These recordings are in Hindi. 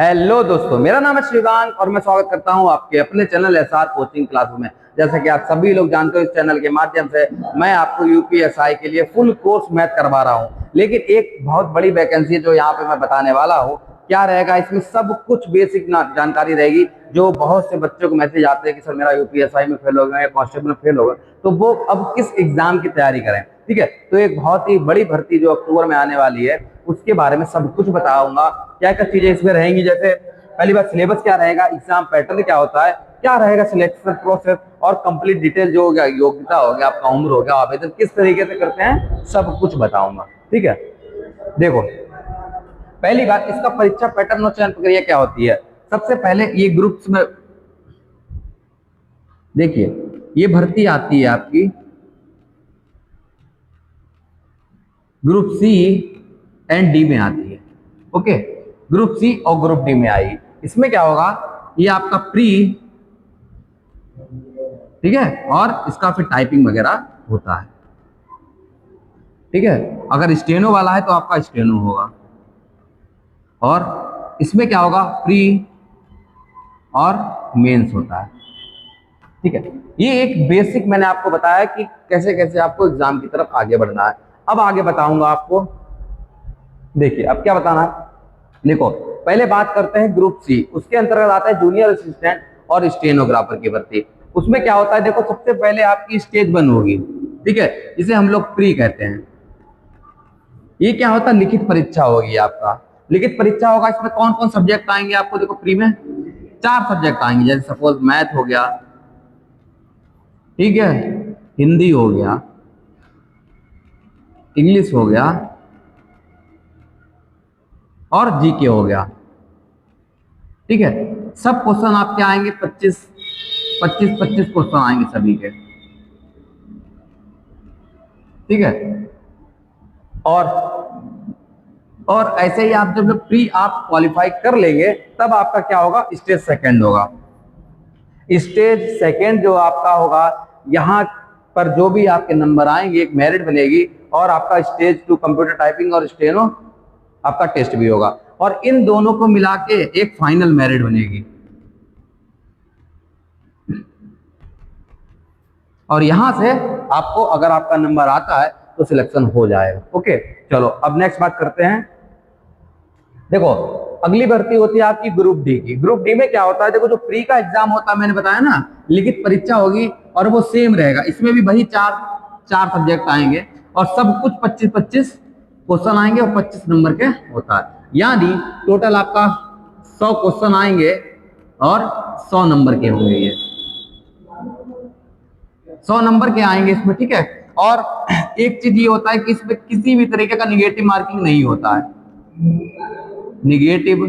हेलो दोस्तों, मेरा नाम है श्रीवांग और मैं स्वागत करता हूं आपके अपने चैनल एसआर कोचिंग क्लास में। जैसा कि आप सभी लोग जानते हो, इस चैनल के माध्यम से मैं आपको यूपीएसआई के लिए फुल कोर्स मैथ करवा रहा हूं। लेकिन एक बहुत बड़ी वैकेंसी है जो यहाँ पे मैं बताने वाला हूँ। क्या रहेगा इसमें, सब कुछ बेसिक जानकारी रहेगी। जो बहुत से बच्चों को मैसेज आते हैं कि सर मेरा यूपीएसआई में फेल हो गया या कांस्टेबल में फेल हो गया, तो वो अब किस एग्जाम की तैयारी करें। ठीक है, तो एक बहुत ही बड़ी भर्ती जो अक्टूबर में आने वाली है उसके बारे में सब कुछ बताऊंगा। क्या क्या चीजें इसमें रहेंगी, जैसे पहली बात सिलेबस क्या रहेगा, एग्जाम पैटर्न क्या होता है, क्या रहेगा सिलेक्शन प्रोसेस, और कंप्लीट डिटेल जो हो गया, योग्यता हो गया, आपका उम्र हो गया, आवेदन किस तरीके से करते हैं, सब कुछ बताऊंगा। ठीक है, देखो पहली बात, इसका परीक्षा पैटर्न और चयन प्रक्रिया क्या होती है। सबसे पहले ये ग्रुप्स में देखिए, ये भर्ती आती है आपकी ग्रुप सी एंड डी में आती है। ओके, ग्रुप सी और ग्रुप डी में आई। इसमें क्या होगा, ये आपका प्री, ठीक है, और इसका फिर टाइपिंग वगैरह होता है। ठीक है, अगर स्टेनो वाला है तो आपका स्टेनो होगा, और इसमें क्या होगा, प्री और मेंस होता है। ठीक है, ये एक बेसिक मैंने आपको बताया कि कैसे कैसे आपको एग्जाम की तरफ आगे बढ़ना है। अब आगे बताऊंगा आपको। देखिए अब क्या बताना है, देखो पहले बात करते हैं ग्रुप सी। उसके अंतर्गत आता है जूनियर असिस्टेंट और स्टेनोग्राफर की भर्ती। उसमें क्या होता है, देखो सबसे पहले आपकी स्टेज 1 होगी। ठीक है, जिसे हम लोग प्री कहते हैं। ये क्या होता है, लिखित परीक्षा होगी आपका। लिखित परीक्षा होगा, इसमें कौन कौन सब्जेक्ट आएंगे आपको, देखो प्री में 4 सब्जेक्ट आएंगे। जैसे सपोज मैथ हो गया, ठीक है, हिंदी हो गया, इंग्लिश हो गया और जीके हो गया। ठीक है, सब क्वेश्चन आपके आएंगे 25 क्वेश्चन आएंगे सभी के। ठीक है, और ऐसे ही आप जब प्री आप क्वालिफाई कर लेंगे तब आपका क्या होगा, स्टेज 2 होगा। स्टेज 2 जो आपका होगा, यहाँ पर जो भी आपके नंबर आएंगे एक मेरिट बनेगी, और आपका स्टेज 2 कंप्यूटर टाइपिंग और स्टेनो आपका टेस्ट भी होगा, और इन दोनों को मिला के एक फाइनल मेरिट बनेगी। और यहां से आपको अगर आपका नंबर आता है तो सिलेक्शन हो जाएगा। ओके, चलो अब नेक्स्ट बात करते हैं। देखो अगली भर्ती होती है आपकी ग्रुप डी की। ग्रुप डी में क्या होता है, देखो जो प्री का एग्जाम होता है मैंने बताया ना, लिखित परीक्षा होगी और वो सेम रहेगा। इसमें भी वही चार सब्जेक्ट आएंगे और सब कुछ 25 क्वेश्चन आएंगे और 25 नंबर के होता है। यानी टोटल आपका 100 क्वेश्चन आएंगे और 100 नंबर के होंगे। ये 100 नंबर के आएंगे इसमें। ठीक है, और एक चीज ये होता है कि इसमें किसी भी तरीके का निगेटिव मार्किंग नहीं होता है। निगेटिव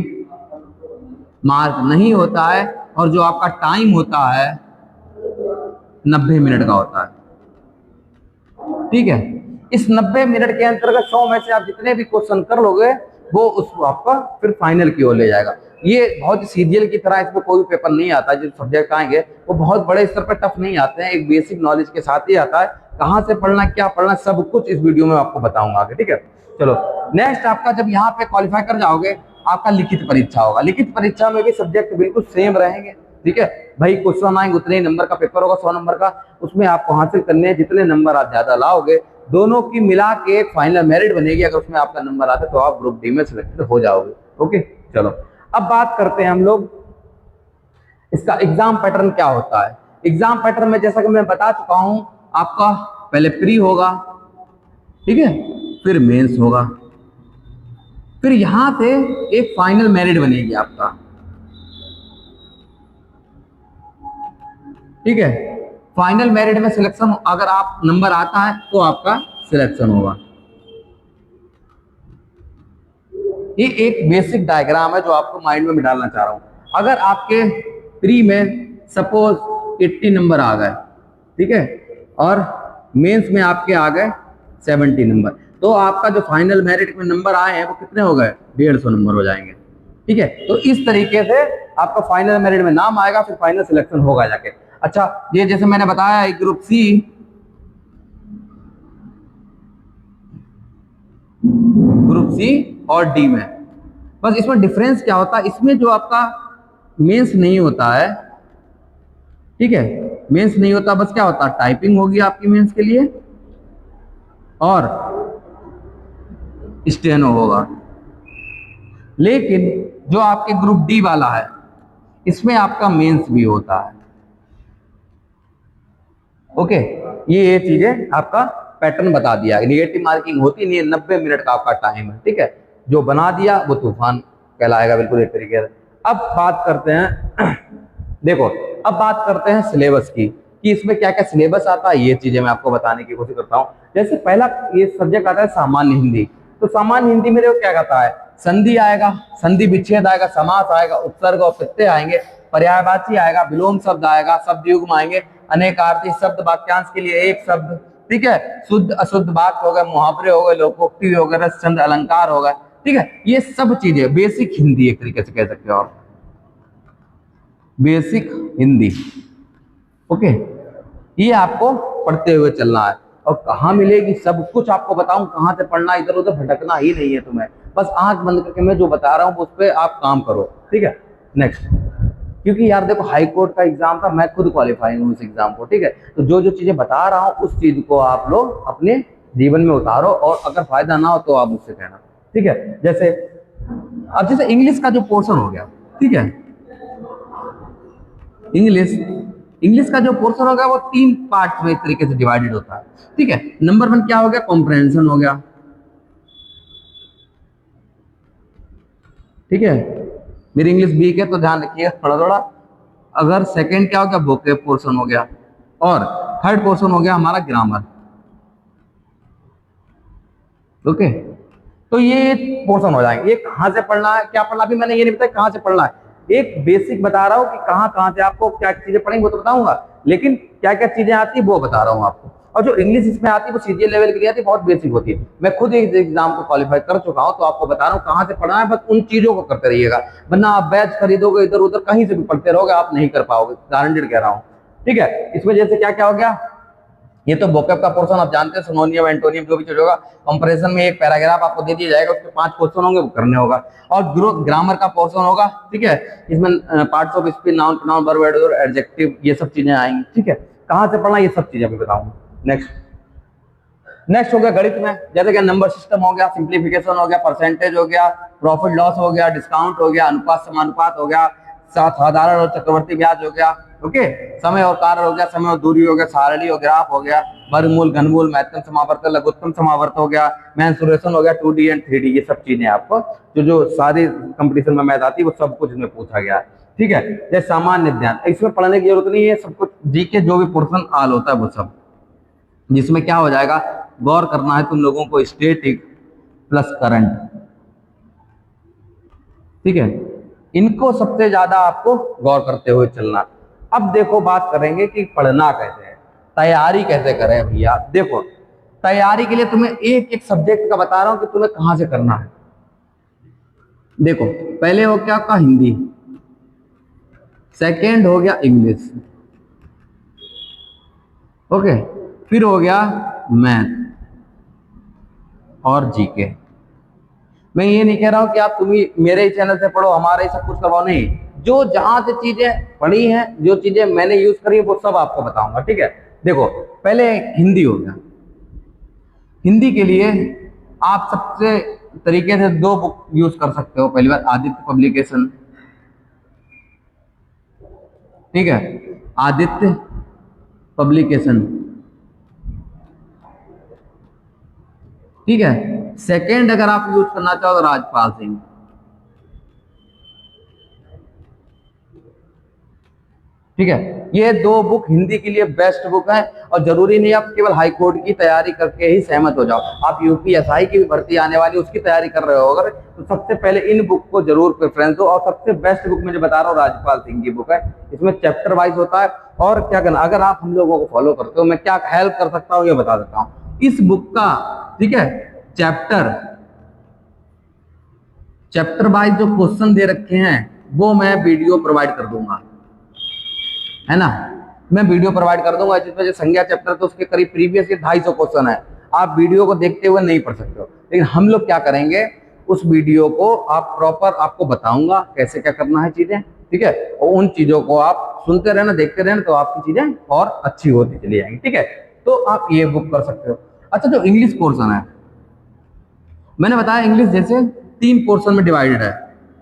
मार्क नहीं होता है, और जो आपका टाइम होता है 90 मिनट का होता है। ठीक है, इस 90 मिनट के अंतर्गत 100 में से आप जितने भी क्वेश्चन कर लोगे वो उसको आपका फिर फाइनल की ओर ले जाएगा। ये बहुत सीरियल की तरह, इसमें कोई पेपर नहीं आता। जो सब्जेक्ट आएंगे वो बहुत बड़े स्तर पर टफ नहीं आते हैं, एक बेसिक नॉलेज के साथ ही आता है। कहाँ से पढ़ना, क्या पढ़ना, सब कुछ इस वीडियो में आपको बताऊंगा आगे। ठीक है, चलो नेक्स्ट आपका जब यहाँ पे क्वालिफाई कर जाओगे, आपका लिखित परीक्षा होगा। लिखित परीक्षा में भी सब्जेक्ट बिल्कुल सेम रहेंगे। ठीक है भाई, क्वेश्चन आएंगे, उतने ही नंबर का पेपर होगा, 100 नंबर का। उसमें आपको हासिल करने हैं, जितने नंबर आप ज्यादा लाओगे दोनों की मिला के एक फाइनल मेरिट बनेगी। अगर उसमें आपका नंबर आता है तो आप ग्रुप डी में सिलेक्टेड हो जाओगे। ओके, चलो अब बात करते हैं हम लोग इसका एग्जाम पैटर्न क्या होता है। एग्जाम पैटर्न में जैसा कि मैं बता चुका हूं, आपका पहले प्री होगा, ठीक है, फिर मेंस होगा, फिर यहां से एक फाइनल मेरिट बनेगी आपका। ठीक है, फाइनल मेरिट में सिलेक्शन, अगर आप नंबर आता है तो आपका सिलेक्शन होगा। ये एक बेसिक डायग्राम है जो आपको माइंड में डालना चाह रहा हूं। अगर आपके प्री में सपोज 80 नंबर आ गए, ठीक है, और मेंस में आपके आ गए 70 नंबर, तो आपका जो फाइनल मेरिट में नंबर आए हैं वो कितने हो गए, 150 नंबर हो जाएंगे। ठीक है, तो इस तरीके से आपका फाइनल मेरिट में नाम आएगा, फिर फाइनल सिलेक्शन होगा जाके। अच्छा, ये जैसे मैंने बताया ग्रुप सी और डी में, बस इसमें डिफरेंस क्या होता है, इसमें जो आपका मेंस नहीं होता है, ठीक है, मेंस नहीं होता, बस क्या होता है, टाइपिंग होगी आपकी मेंस के लिए और स्टेनो होगा। लेकिन जो आपके ग्रुप डी वाला है, इसमें आपका मेंस भी होता है। ओके, ये चीजें आपका पैटर्न बता दिया। निगेटिव मार्किंग होती नहीं है, 90 मिनट का आपका टाइम है, ठीक है, जो बना दिया वो तूफान कहलाएगा, बिल्कुल एक तरीके से। अब बात करते हैं देखो, अब बात करते हैं सिलेबस की, कि इसमें क्या क्या सिलेबस आता है, ये चीजें मैं आपको बताने की कोशिश करता हूँ। जैसे पहला ये सब्जेक्ट आता है सामान्य हिंदी। तो सामान्य हिंदी में देखो क्या कहता है, संधि आएगा, संधि विच्छेद आएगा, समास आएगा, उपसर्ग और प्रत्यय आएंगे, पर्यायवाची आएगा, विलोम शब्द आएगा, शब्द युग्म आएंगे, अनेकार्थी शब्द, वाक्यांश के लिए एक शब्द, ठीक है, शुद्ध अशुद्ध वाक्य हो गए, मुहावरे हो गए, लोकोक्ति हो गए, रसचंद अलंकार हो गए, ठीक है, ये सब चीजें बेसिक हिंदी एक तरीके से कह सकते हो आप, बेसिक हिंदी। ओके, ये आपको पढ़ते हुए चलना है। और कहाँ मिलेगी, सब कुछ आपको बताऊं, कहाँ से पढ़ना, इधर उधर भटकना ही नहीं है तुम्हें, बस आंख बंद करके मैं जो बता रहा हूँ उस पर आप काम करो, ठीक है। नेक्स्ट, क्योंकि यार देखो हाई कोर्ट का एग्जाम था, मैं खुद क्वालिफाई हूँ इस एग्जाम को, ठीक है, तो जो जो चीजें बता रहा हूँ उस चीज को आप लोग अपने जीवन में उतारो, और अगर फायदा ना हो तो आप मुझसे कहना, ठीक है। जैसे अब जैसे इंग्लिश का जो पोर्शन हो गया, ठीक है, इंग्लिश का जो पोर्शन होगा वो 3 पार्ट में एक तरीके से डिवाइडेड होता है, ठीक है। नंबर 1 क्या हो गया, कॉम्प्रहेंशन हो गया, ठीक है, मेरी इंग्लिश वीक है तो ध्यान रखिएगा थोड़ा थोड़ा। अगर सेकंड क्या हो गया, वोकैब पोर्शन हो गया, और थर्ड पोर्शन हो गया हमारा ग्रामर। ओके, तो ये पोर्शन हो जाएंगे। ये कहाँ से पढ़ना है, क्या पढ़ना, अभी मैंने ये नहीं बताया कहाँ से पढ़ना है, एक बेसिक बता रहा हूँ कि कहाँ कहाँ से आपको क्या चीजें पढ़ेंगे वो तो बताऊंगा, लेकिन क्या क्या चीजें आती है वो बता रहा हूँ आपको। और जो इंग्लिश इसमें आती है वो सीजीएल लेवल की आती है, बहुत बेसिक होती है। मैं खुद एक एग्जाम को क्वालिफाई कर चुका हूँ, तो आपको बता रहा हूँ कहाँ से पढ़ना है, बस उन चीजों को करते रहिएगा, वरना आप बैच खरीदोगे इधर उधर कहीं से भी पढ़ते रहोगे, आप नहीं कर पाओगे, गारंटेड कह रहा हूँ, ठीक है। इसमें जैसे क्या क्या हो गया, ये तो वोकैब का पोर्शन आप जानते हैं, सिनोनियम एंटोनियम जो भी चीज होगा, कंपैरिजन में एक पैराग्राफ आपको दे दिया जाएगा, उसके 5 क्वेश्चन होंगे, वो करने होगा। और ग्रामर का पोर्शन होगा, ठीक है, इसमें parts of speech, noun, pronoun, verb, adjective, adjective, ये सब चीजें आएंगी, ठीक है। कहाँ से पढ़ना ये सब चीजें अभी बताऊंगा। नेक्स्ट हो गया गणित में, जैसे कि नंबर सिस्टम हो गया, सिंप्लीफिकेशन हो गया, परसेंटेज हो गया, प्रॉफिट लॉस हो गया, डिस्काउंट हो गया, अनुपात समानुपात हो गया, साधारण और चक्रवर्ती ब्याज हो गया, ओके, समय और कार्य हो गया, समय और दूरी हो गया, सारणी और ग्राफ हो गया, वर्गमूल, घनमूल, महत्तम समावर्त, लघुत्तम समावर्त हो गया, मेंसुरेशन हो गया, 2D एंड 3D, ये सब चीजें आपको जो सारी कंपटीशन में मैथ आती है वो सब कुछ इसमें पूछा गया है, ठीक है। जैसे सामान्य ज्ञान, इसमें पढ़ने की जरूरत नहीं है, सब कुछ जीके जो भी पोर्शन आल होता है वो सब, जिसमें क्या हो जाएगा, गौर करना है तुम लोगों को, स्टैटिक प्लस करंट, ठीक है, इनको सबसे ज्यादा आपको गौर करते हुए चलना। अब देखो बात करेंगे कि पढ़ना कैसे है, तैयारी कैसे करें भैया। देखो तैयारी के लिए तुम्हें एक एक सब्जेक्ट का बता रहा हूं कि तुम्हें कहां से करना है। देखो पहले हो क्या आपका हिंदी, सेकेंड हो गया इंग्लिश, ओके, फिर हो गया मैथ और जीके। मैं ये नहीं कह रहा हूं कि आप तुम्ही मेरे ही चैनल से पढ़ो, हमारे ही सब कुछ करवाओ, नहीं, जो जहां से चीजें पढ़ी हैं, जो चीजें मैंने यूज करी है वो सब आपको बताऊंगा, ठीक है। देखो पहले हिंदी हो गया, हिंदी के लिए आप सबसे तरीके से 2 बुक यूज कर सकते हो। पहली बार आदित्य पब्लिकेशन, ठीक है, आदित्य पब्लिकेशन, ठीक है। सेकेंड अगर आप यूज करना चाहो तो राजपाल सिंह, ठीक है। ये 2 बुक हिंदी के लिए बेस्ट बुक है, और जरूरी नहीं आप केवल हाई कोर्ट की तैयारी करके ही सहमत हो जाओ, आप यूपीएसआई की भी भर्ती आने वाली उसकी तैयारी कर रहे हो अगर, तो सबसे पहले इन बुक को जरूर प्रेफरेंस दो। और सबसे बेस्ट बुक मैं जो बता रहा हूँ राजपाल सिंह की बुक है, इसमें चैप्टर वाइज होता है, और क्या करना, अगर आप हम लोगों को फॉलो करते हो, मैं क्या हेल्प कर सकता हूँ ये बता देता हूँ। इस बुक का, ठीक है, चैप्टर वाइज जो क्वेश्चन दे रखे हैं वो मैं वीडियो प्रोवाइड कर दूंगा, है ना, मैं वीडियो प्रोवाइड कर दूंगा, जिसमें जो संज्ञा चैप्टर तो उसके करीब प्रीवियस के 250 क्वेश्चन है, आप वीडियो को देखते हुए नहीं पढ़ सकते हो, लेकिन हम लोग क्या करेंगे उस वीडियो को आप प्रॉपर आपको बताऊंगा कैसे क्या करना है चीजें, ठीक है। और उन चीजों को आप सुनते रहना, देखते रहना, तो आपकी चीजें और अच्छी होती चली जाएंगी, ठीक है। तो आप ये बुक कर सकते हो। अच्छा, जो इंग्लिश पोर्शन है, मैंने बताया इंग्लिश जैसे 3 पोर्शन में डिवाइडेड है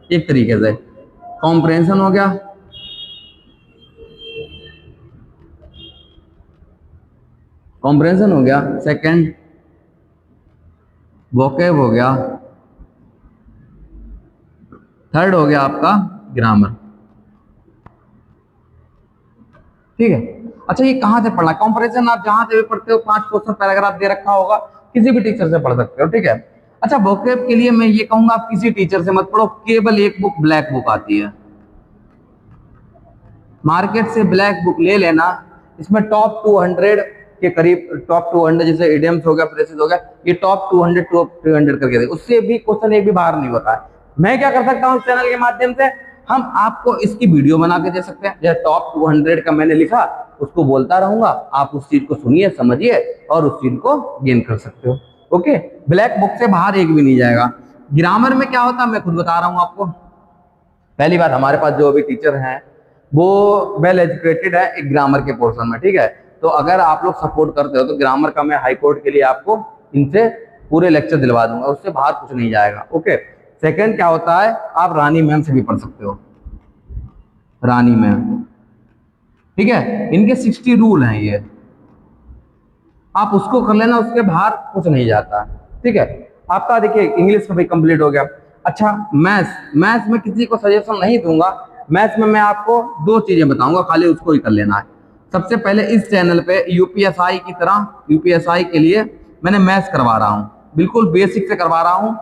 एक तरीके से। कॉम्प्रहेंशन हो गया, कॉम्प्रहेंशन हो गया, सेकंड वोकैब हो गया, थर्ड हो गया आपका ग्रामर, ठीक है। अच्छा, ये कहाँ से पढ़ना? कंपैरिजन आप जहां से भी पढ़ते हो, 5 क्वेश्चन पैराग्राफ दे रखा होगा, किसी भी टीचर से पढ़ सकते हो, ठीक है। अच्छा, वोकैब के लिए मैं ये कहूंगा आप किसी टीचर से मत पढ़ो, केवल एक बुक ब्लैक बुक आती है, मार्केट से ब्लैक बुक ले लेना। इसमें टॉप 200 के करीब, टॉप 200 जैसे इडियम्स हो गया, फ्रेजेस हो गया, ये टॉप 200 टॉप 300 करके दे, उससे भी क्वेश्चन एक भी बाहर नहीं होता है। मैं क्या कर सकता हूँ इस चैनल के माध्यम से, हम आपको इसकी वीडियो बना के दे सकते हैं। जैसे टॉप 200 का मैंने लिखा, उसको बोलता रहूंगा, आप उस चीज को सुनिए, समझिए और उस चीज को गेन कर सकते हो। ओके, ब्लैक बुक से बाहर एक भी नहीं जाएगा। ग्रामर में क्या होता है मैं खुद बता रहा हूँ आपको। पहली बात, हमारे पास जो भी टीचर हैं वो वेल एजुकेटेड है एक ग्रामर के पोर्शन में, ठीक है। तो अगर आप लोग सपोर्ट करते हो तो ग्रामर का मैं हाई कोर्ट के लिए आपको इनसे पूरे लेक्चर दिलवा दूंगा, उससे बाहर कुछ नहीं जाएगा। ओके, सेकंड क्या होता है, आप रानी मैम से भी पढ़ सकते हो, रानी मैम, ठीक है। इनके 60 रूल हैं, ये आप उसको कर लेना, उसके बाहर कुछ नहीं जाता, ठीक है। आपका देखिए इंग्लिश का भी कंप्लीट हो गया। अच्छा, मैथ्स में किसी को सजेशन नहीं दूंगा। मैथ्स में मैं आपको 2 चीजें बताऊंगा, खाली उसको ही कर लेना है। सबसे पहले इस चैनल पे यूपीएसआई की तरह, यूपीएसआई के लिए मैंने मैथ्स करवा रहा हूँ, बिल्कुल बेसिक से करवा रहा हूँ।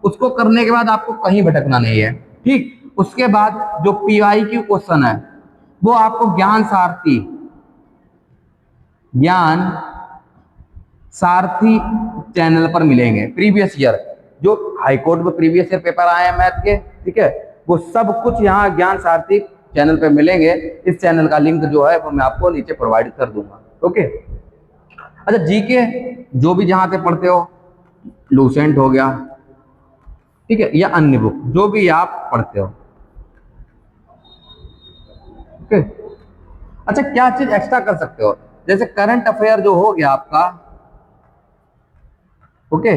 उसको करने के बाद आपको कहीं भटकना नहीं है, ठीक। उसके बाद जो पीवाई की क्वेश्चन है वो आपको ज्ञान सारथी चैनल पर मिलेंगे। प्रीवियस ईयर जो हाई कोर्ट में प्रीवियस ईयर पेपर आए हैं मैथ के, ठीक है, वो सब कुछ यहाँ ज्ञान सारथी चैनल पे मिलेंगे। इस चैनल का लिंक जो है वो मैं आपको नीचे प्रोवाइड कर दूंगा। ओके, अच्छा, जीके जो भी जहां से पढ़ते हो, लूसेंट हो गया, ठीक है, या अन्य बुक जो भी आप पढ़ते हो। ओके, अच्छा, क्या चीज एक्स्ट्रा कर सकते हो, जैसे करंट अफेयर जो हो गया आपका, ओके,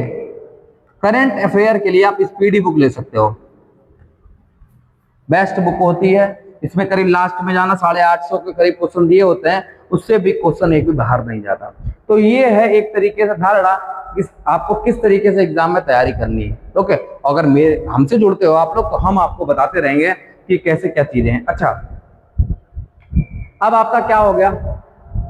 करंट अफेयर के लिए आप स्पीडी बुक ले सकते हो, बेस्ट बुक होती है। इसमें करीब लास्ट में जाना 850 के करीब क्वेश्चन दिए होते हैं, उससे भी क्वेश्चन एक भी बाहर नहीं जाता। तो ये है एक तरीके से धारणा कि आपको किस तरीके से एग्जाम में तैयारी करनी है। ओके, अगर मेरे हमसे जुड़ते हो आप लोग तो हम आपको बताते रहेंगे कि कैसे क्या चीजें हैं। अच्छा, अब आपका क्या हो गया,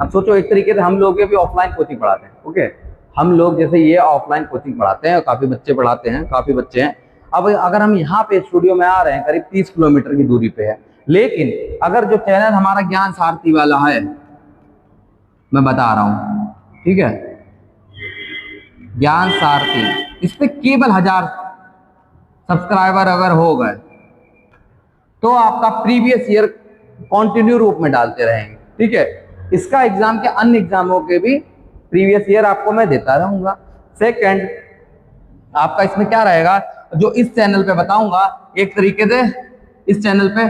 अब सोचो एक तरीके से हम लोग भी ऑफलाइन कोचिंग पढ़ाते हैं। ओके, हम लोग जैसे ये ऑफलाइन कोचिंग पढ़ाते हैं, काफी बच्चे पढ़ाते हैं, काफी बच्चे हैं। अब अगर हम यहाँ पे स्टूडियो में आ रहे हैं, करीब 30 किलोमीटर की दूरी पे है, लेकिन अगर जो चैनल हमारा ज्ञान सारथी वाला है, मैं बता रहा हूँ, ठीक है, ज्ञान सारथी, इस पे केवल 1000 सब्सक्राइबर अगर हो गए तो आपका प्रीवियस ईयर कंटिन्यू रूप में डालते रहेंगे, ठीक है। इसका एग्जाम के अन्य एग्जामों के भी प्रीवियस ईयर आपको मैं देता रहूंगा। सेकंड, आपका इसमें क्या रहेगा, जो इस चैनल पे बताऊंगा, एक तरीके से इस चैनल पे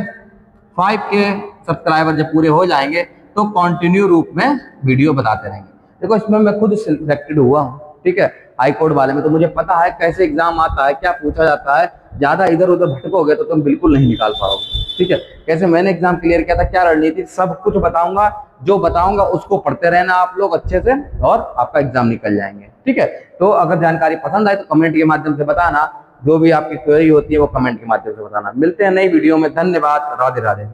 5K सब्सक्राइबर जब पूरे हो जाएंगे तो कंटिन्यू रूप में वीडियो बताते रहेंगे। देखो इसमें मैं खुद सिलेक्टेड हुआ हूँ, ठीक है, हाई कोर्ट वाले में, तो मुझे पता है कैसे एग्जाम आता है, क्या पूछा जाता है। ज्यादा इधर उधर भटकोगे तो तुम बिल्कुल नहीं निकाल पाओगे, ठीक है। कैसे मैंने एग्जाम क्लियर किया था, क्या रणनीति, सब कुछ बताऊंगा। जो बताऊंगा उसको पढ़ते रहना आप लोग अच्छे से, और आपका एग्जाम निकल जाएंगे, ठीक है। तो अगर जानकारी पसंद आए तो कमेंट के माध्यम से बताना, जो भी आपकी क्वेरी होती है वो कमेंट के माध्यम से बताना। मिलते हैं नई वीडियो में, धन्यवाद, राधे राधे।